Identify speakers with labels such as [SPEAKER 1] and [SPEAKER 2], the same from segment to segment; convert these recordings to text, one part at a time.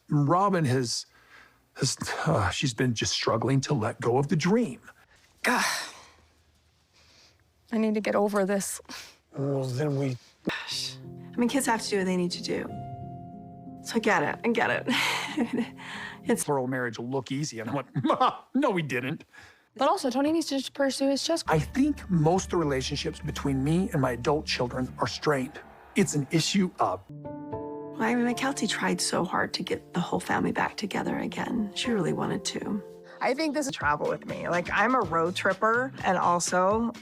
[SPEAKER 1] this. Robyn she's been just struggling to let go of the dream.
[SPEAKER 2] God. I need to get over this.
[SPEAKER 1] Well, then we...
[SPEAKER 3] I mean, kids have to do what they need to do. So I get it. It's
[SPEAKER 1] plural marriage will look easy. And I'm like, no, we didn't.
[SPEAKER 2] But also, Tony needs to just pursue his chess.
[SPEAKER 1] I think most of the relationships between me and my adult children are strained. It's an issue of...
[SPEAKER 3] I mean, Kelsey tried so hard to get the whole family back together again. She really wanted to.
[SPEAKER 4] I think this is travel with me. Like, I'm a road tripper and also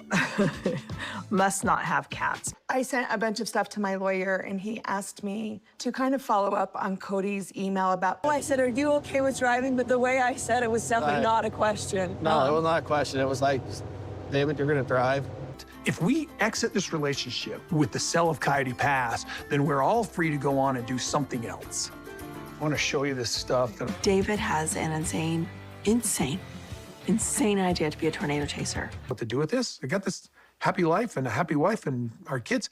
[SPEAKER 4] must not have cats.
[SPEAKER 5] I sent a bunch of stuff to my lawyer, and he asked me to kind of follow up on Kody's email about... I said, are you okay with driving? But the way I said it was definitely not a question.
[SPEAKER 6] No, it was not a question. It was like, David, you're going to drive.
[SPEAKER 1] If we exit this relationship with the sale of Coyote Pass, then we're all free to go on and do something else. I want to show you this stuff.
[SPEAKER 3] David has an insane idea to be a tornado chaser.
[SPEAKER 1] What to do with this? I got this happy life and a happy wife and our kids.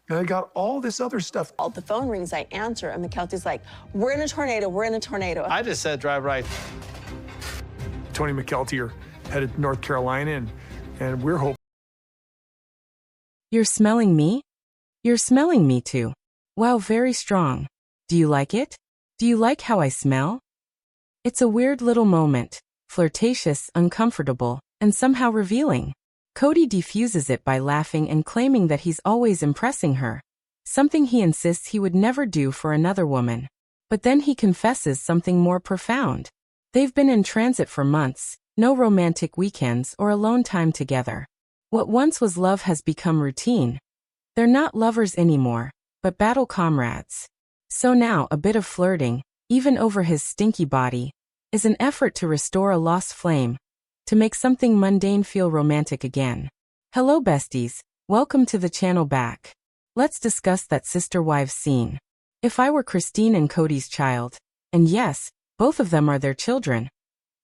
[SPEAKER 1] And I got all this other stuff.
[SPEAKER 7] The phone rings, I answer, and McKelty's like, we're in a tornado, we're in a tornado.
[SPEAKER 6] I just said drive right.
[SPEAKER 1] Tony McKelty are headed to North Carolina, and we're hoping.
[SPEAKER 8] You're smelling me? You're smelling me too. Wow, very strong. Do you like it? Do you like how I smell? It's a weird little moment, flirtatious, uncomfortable, and somehow revealing. Kody defuses it by laughing and claiming that he's always impressing her, something he insists he would never do for another woman. But then he confesses something more profound. They've been in transit for months, no romantic weekends or alone time together. What once was love has become routine. They're not lovers anymore, but battle comrades. So now a bit of flirting, even over his stinky body, is an effort to restore a lost flame, to make something mundane feel romantic again. Hello besties, welcome to the channel back. Let's discuss that sister-wives scene. If I were Christine and Kody's child, and yes, both of them are their children,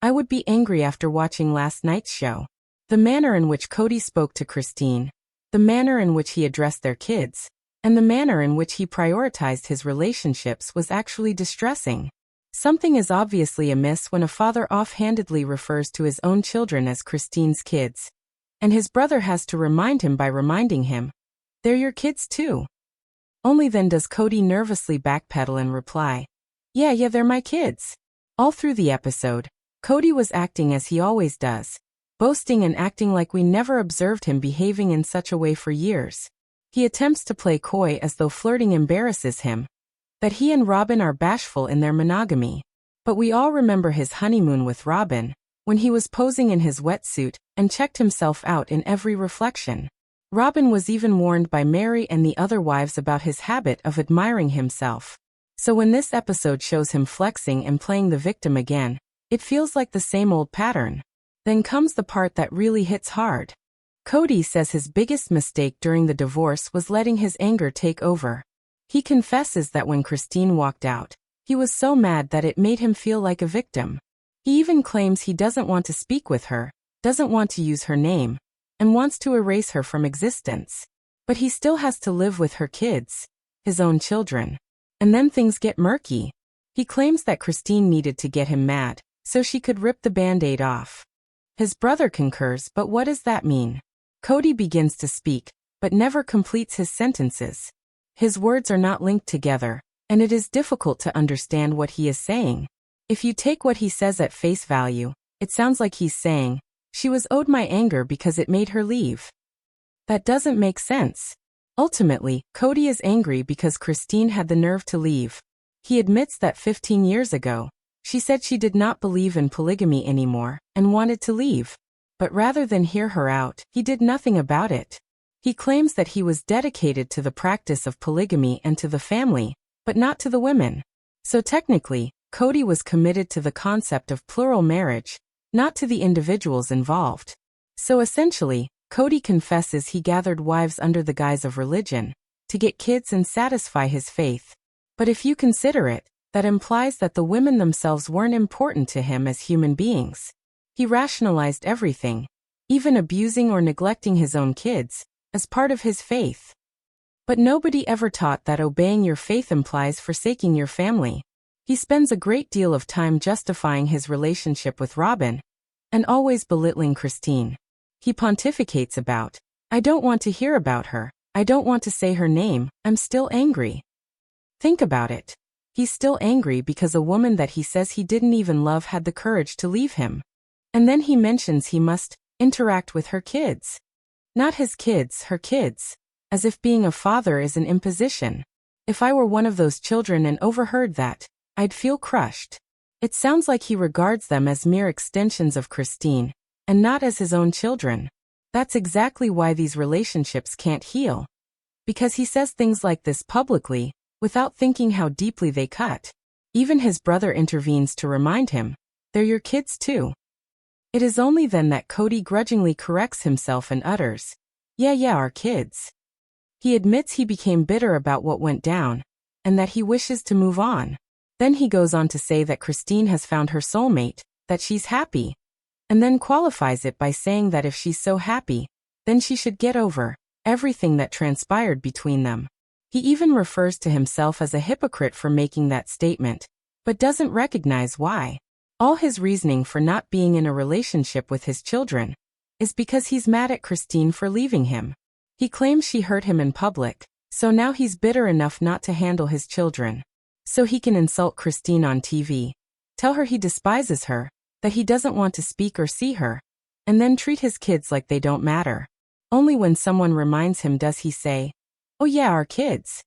[SPEAKER 8] I would be angry after watching last night's show. The manner in which Kody spoke to Christine, the manner in which he addressed their kids, and the manner in which he prioritized his relationships was actually distressing. Something is obviously amiss when a father offhandedly refers to his own children as Christine's kids. And his brother has to remind him by reminding him, they're your kids too. Only then does Kody nervously backpedal and reply, yeah, they're my kids. All through the episode, Kody was acting as he always does, boasting and acting like we never observed him behaving in such a way for years. He attempts to play coy as though flirting embarrasses him, that he and Robyn are bashful in their monogamy. But we all remember his honeymoon with Robyn, when he was posing in his wetsuit and checked himself out in every reflection. Robyn was even warned by Meri and the other wives about his habit of admiring himself. So when this episode shows him flexing and playing the victim again, it feels like the same old pattern. Then comes the part that really hits hard. Kody says his biggest mistake during the divorce was letting his anger take over. He confesses that when Christine walked out, he was so mad that it made him feel like a victim. He even claims he doesn't want to speak with her, doesn't want to use her name, and wants to erase her from existence. But he still has to live with her kids, his own children. And then things get murky. He claims that Christine needed to get him mad, so she could rip the Band-Aid off. His brother concurs, but what does that mean? Kody begins to speak, but never completes his sentences. His words are not linked together, and it is difficult to understand what he is saying. If you take what he says at face value, it sounds like he's saying, she was owed my anger because it made her leave. That doesn't make sense. Ultimately, Kody is angry because Christine had the nerve to leave. He admits that 15 years ago, she said she did not believe in polygamy anymore and wanted to leave. But rather than hear her out, he did nothing about it. He claims that he was dedicated to the practice of polygamy and to the family, but not to the women. So technically, Kody was committed to the concept of plural marriage, not to the individuals involved. So essentially, Kody confesses he gathered wives under the guise of religion, to get kids and satisfy his faith. But if you consider it, that implies that the women themselves weren't important to him as human beings. He rationalized everything, even abusing or neglecting his own kids, as part of his faith. But nobody ever taught that obeying your faith implies forsaking your family. He spends a great deal of time justifying his relationship with Robyn and always belittling Christine. He pontificates about, I don't want to hear about her. I don't want to say her name. I'm still angry. Think about it. He's still angry because a woman that he says he didn't even love had the courage to leave him. And then he mentions he must interact with her kids. Not his kids, her kids. As if being a father is an imposition. If I were one of those children and overheard that, I'd feel crushed. It sounds like he regards them as mere extensions of Christine, and not as his own children. That's exactly why these relationships can't heal. Because he says things like this publicly, without thinking how deeply they cut. Even his brother intervenes to remind him, they're your kids too. It is only then that Kody grudgingly corrects himself and utters, yeah, our kids. He admits he became bitter about what went down, and that he wishes to move on. Then he goes on to say that Christine has found her soulmate, that she's happy, and then qualifies it by saying that if she's so happy, then she should get over everything that transpired between them. He even refers to himself as a hypocrite for making that statement, but doesn't recognize why. All his reasoning for not being in a relationship with his children is because he's mad at Christine for leaving him. He claims she hurt him in public, so now he's bitter enough not to handle his children. So he can insult Christine on TV, tell her he despises her, that he doesn't want to speak or see her, and then treat his kids like they don't matter. Only when someone reminds him does he say, oh yeah, our kids.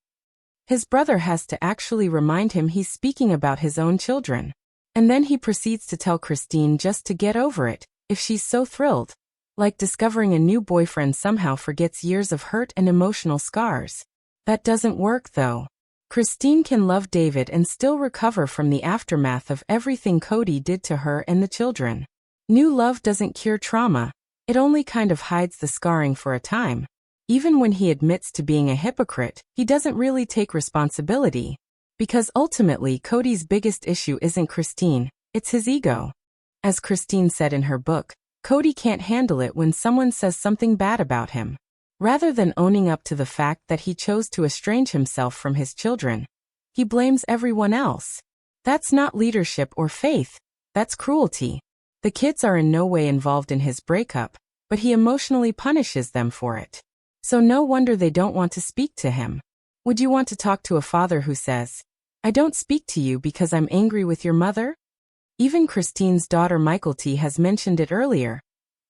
[SPEAKER 8] His brother has to actually remind him he's speaking about his own children. And then he proceeds to tell Christine just to get over it, if she's so thrilled. Like discovering a new boyfriend somehow forgets years of hurt and emotional scars. That doesn't work though. Christine can love David and still recover from the aftermath of everything Kody did to her and the children. New love doesn't cure trauma, it only kind of hides the scarring for a time. Even when he admits to being a hypocrite, he doesn't really take responsibility. Because ultimately Kody's biggest issue isn't Christine, it's his ego. As Christine said in her book, Kody can't handle it when someone says something bad about him. Rather than owning up to the fact that he chose to estrange himself from his children, he blames everyone else. That's not leadership or faith, that's cruelty. The kids are in no way involved in his breakup, but he emotionally punishes them for it. So no wonder they don't want to speak to him. Would you want to talk to a father who says, I don't speak to you because I'm angry with your mother? Even Christine's daughter Michaelty has mentioned it earlier.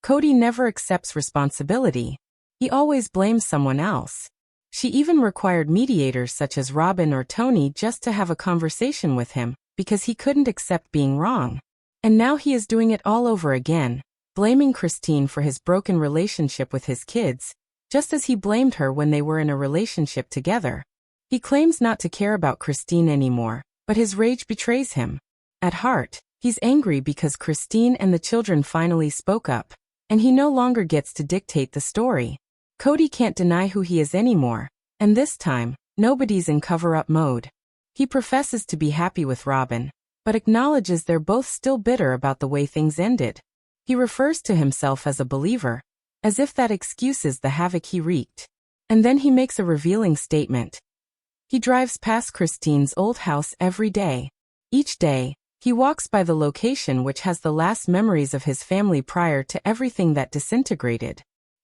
[SPEAKER 8] Kody never accepts responsibility. He always blames someone else. She even required mediators such as Robyn or Tony just to have a conversation with him, because he couldn't accept being wrong. And now he is doing it all over again, blaming Christine for his broken relationship with his kids, just as he blamed her when they were in a relationship together. He claims not to care about Christine anymore, but his rage betrays him. At heart, he's angry because Christine and the children finally spoke up, and he no longer gets to dictate the story. Kody can't deny who he is anymore, and this time, nobody's in cover-up mode. He professes to be happy with Robyn, but acknowledges they're both still bitter about the way things ended. He refers to himself as a believer, as if that excuses the havoc he wreaked. And then he makes a revealing statement. He drives past Christine's old house every day. Each day, he walks by the location which has the last memories of his family prior to everything that disintegrated.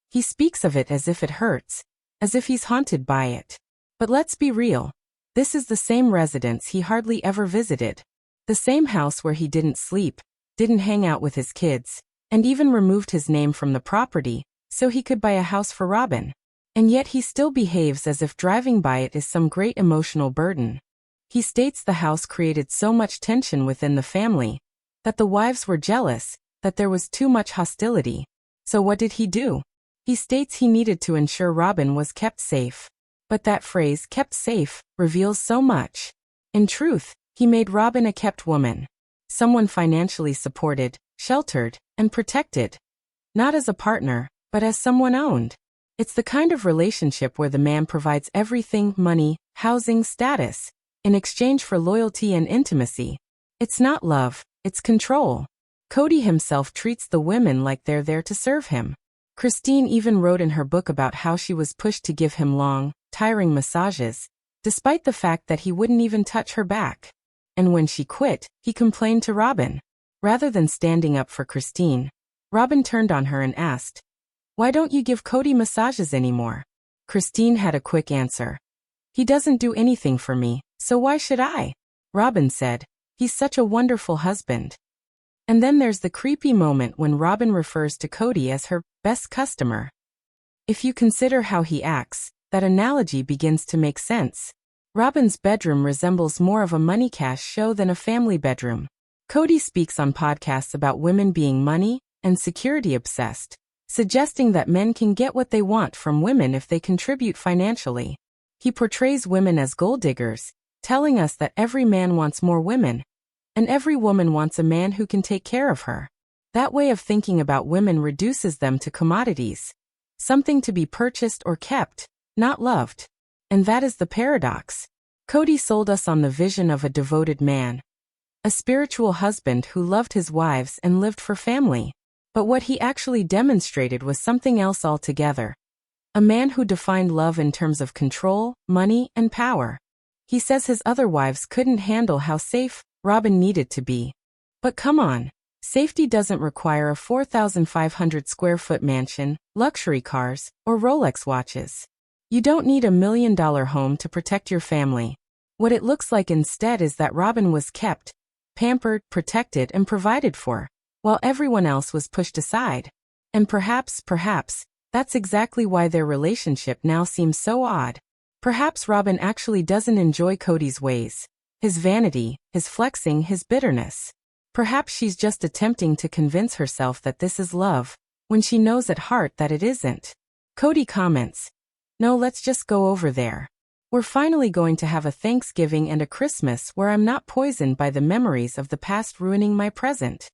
[SPEAKER 8] He speaks of it as if it hurts, as if he's haunted by it. But let's be real. This is the same residence he hardly ever visited. The same house where he didn't sleep, didn't hang out with his kids, and even removed his name from the property, so he could buy a house for Robyn. And yet he still behaves as if driving by it is some great emotional burden. He states the house created so much tension within the family, that the wives were jealous, that there was too much hostility. So what did he do? He states he needed to ensure Robyn was kept safe. But that phrase, kept safe, reveals so much. In truth, he made Robyn a kept woman. Someone financially supported, sheltered, and protected. Not as a partner, but as someone owned. It's the kind of relationship where the man provides everything, money, housing, status, in exchange for loyalty and intimacy. It's not love, it's control. Kody himself treats the women like they're there to serve him. Christine even wrote in her book about how she was pushed to give him long, tiring massages, despite the fact that he wouldn't even touch her back. and when she quit, he complained to Robyn. Rather than standing up for Christine, Robyn turned on her and asked, "Why don't you give Kody massages anymore?" Christine had a quick answer. "He doesn't do anything for me, so why should I?" Robyn said, "He's such a wonderful husband." And then there's the creepy moment when Robyn refers to Kody as her best customer. If you consider how he acts, that analogy begins to make sense. Robyn's bedroom resembles more of a money cash show than a family bedroom. Kody speaks on podcasts about women being money and security obsessed, suggesting that men can get what they want from women if they contribute financially. He portrays women as gold diggers, telling us that every man wants more women, and every woman wants a man who can take care of her. That way of thinking about women reduces them to commodities, something to be purchased or kept, not loved. And that is the paradox. Kody sold us on the vision of a devoted man, a spiritual husband who loved his wives and lived for family. But what he actually demonstrated was something else altogether. A man who defined love in terms of control, money, and power. He says his other wives couldn't handle how safe Robyn needed to be. But come on, safety doesn't require a 4,500 square foot mansion, luxury cars, or Rolex watches. You don't need $1 million home to protect your family. What it looks like instead is that Robyn was kept, pampered, protected, and provided for, while everyone else was pushed aside. And perhaps, that's exactly why their relationship now seems so odd. Perhaps Robyn actually doesn't enjoy Kody's ways, his vanity, his flexing, his bitterness. Perhaps she's just attempting to convince herself that this is love, when she knows at heart that it isn't. Kody comments, "No, let's just go over there. We're finally going to have a Thanksgiving and a Christmas where I'm not poisoned by the memories of the past ruining my present."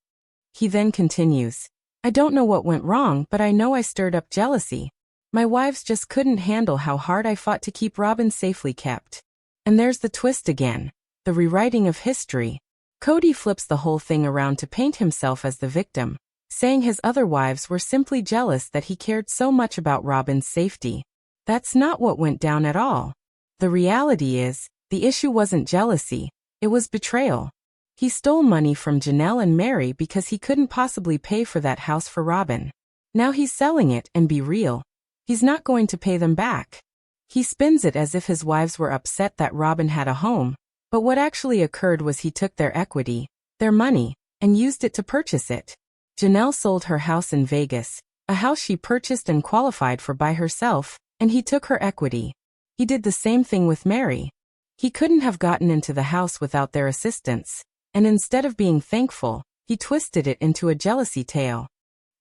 [SPEAKER 8] He then continues, "I don't know what went wrong, but I know I stirred up jealousy. My wives just couldn't handle how hard I fought to keep Robyn safely kept." And there's the twist again, the rewriting of history. Kody flips the whole thing around to paint himself as the victim, saying his other wives were simply jealous that he cared so much about Robyn's safety. That's not what went down at all. The reality is, the issue wasn't jealousy, it was betrayal. He stole money from Janelle and Meri because he couldn't possibly pay for that house for Robyn. Now he's selling it, and be real, he's not going to pay them back. He spins it as if his wives were upset that Robyn had a home, but what actually occurred was he took their equity, their money, and used it to purchase it. Janelle sold her house in Vegas, a house she purchased and qualified for by herself, and he took her equity. He did the same thing with Meri. He couldn't have gotten into the house without their assistance, and instead of being thankful, he twisted it into a jealousy tale.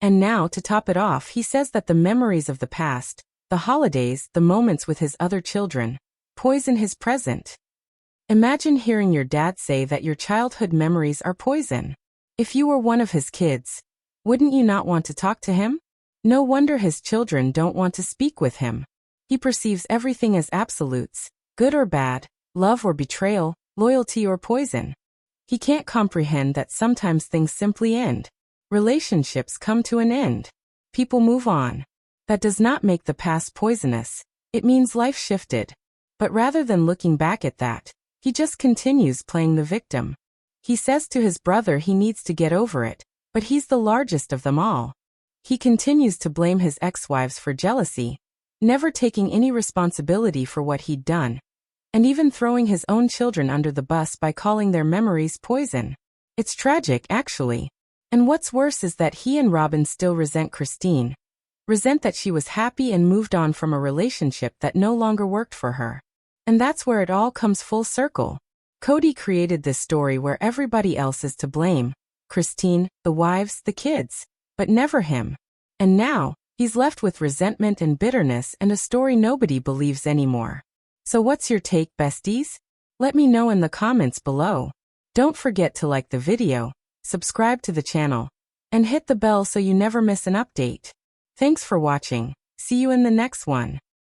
[SPEAKER 8] And now, to top it off, he says that the memories of the past, the holidays, the moments with his other children, poison his present. Imagine hearing your dad say that your childhood memories are poison. If you were one of his kids, wouldn't you not want to talk to him? No wonder his children don't want to speak with him. He perceives everything as absolutes, good or bad, love or betrayal, loyalty or poison. He can't comprehend that sometimes things simply end. Relationships come to an end. People move on. That does not make the past poisonous. It means life shifted. But rather than looking back at that, he just continues playing the victim. He says to his brother he needs to get over it, but he's the largest of them all. He continues to blame his ex-wives for jealousy, never taking any responsibility for what he'd done, and even throwing his own children under the bus by calling their memories poison. It's tragic, actually. And what's worse is that he and Robyn still resent Christine, resent that she was happy and moved on from a relationship that no longer worked for her. And that's where it all comes full circle. Kody created this story where everybody else is to blame, Christine, the wives, the kids, but never him. And now, he's left with resentment and bitterness and a story nobody believes anymore. So what's your take, besties? Let me know in the comments below. Don't forget to like the video, subscribe to the channel, and hit the bell so you never miss an update. Thanks for watching. See you in the next one.